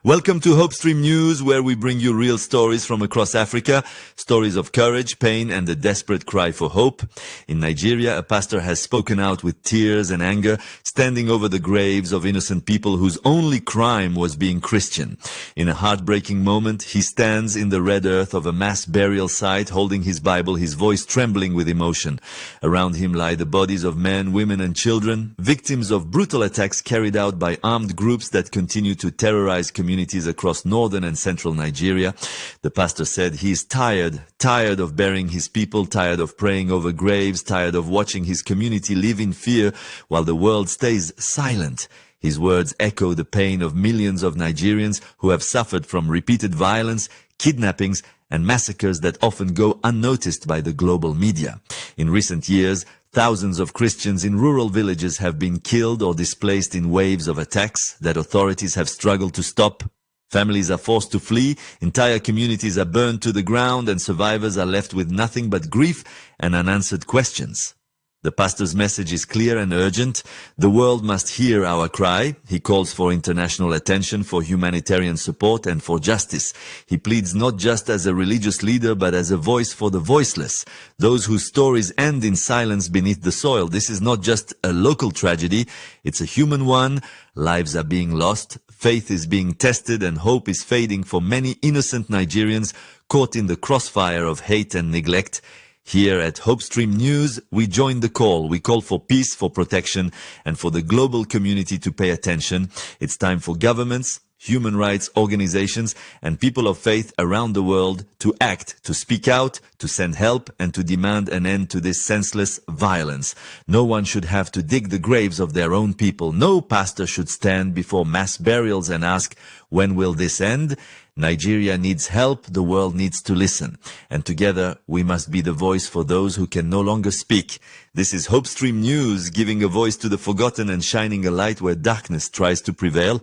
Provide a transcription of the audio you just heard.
Welcome to Hopestream News, where we bring you real stories from across Africa, stories of courage, pain, and the desperate cry for hope. In Nigeria, a pastor has spoken out with tears and anger, standing over the graves of innocent people whose only crime was being Christian. In a heartbreaking moment, he stands in the red earth of a mass burial site, holding his Bible, his voice trembling with emotion. Around him lie the bodies of men, women, and children, victims of brutal attacks carried out by armed groups that continue to terrorize communities across northern and central Nigeria. The pastor said he is tired of burying his people, tired of praying over graves, tired of watching his community live in fear while the world stays silent. His words echo the pain of millions of Nigerians who have suffered from repeated violence, kidnappings, and massacres that often go unnoticed by the global media. In recent years, thousands of Christians in rural villages have been killed or displaced in waves of attacks that authorities have struggled to stop. Families are forced to flee, entire communities are burned to the ground, and survivors are left with nothing but grief and unanswered questions. The pastor's message is clear and urgent. The world must hear our cry. He calls for international attention, for humanitarian support, and for justice. He pleads not just as a religious leader, but as a voice for the voiceless, those whose stories end in silence beneath the soil. This is not just a local tragedy, it's a human one. Lives are being lost, faith is being tested, and hope is fading for many innocent Nigerians caught in the crossfire of hate and neglect. Here at Hopestream News, we join the call. We call for peace, for protection, and for the global community to pay attention. It's time for governments, human rights organizations, and people of faith around the world to act, to speak out, to send help, and to demand an end to this senseless violence. No one should have to dig the graves of their own people. No pastor should stand before mass burials and ask, when will this end? Nigeria needs help, the world needs to listen. And together, we must be the voice for those who can no longer speak. This is Hopestream News, giving a voice to the forgotten and shining a light where darkness tries to prevail.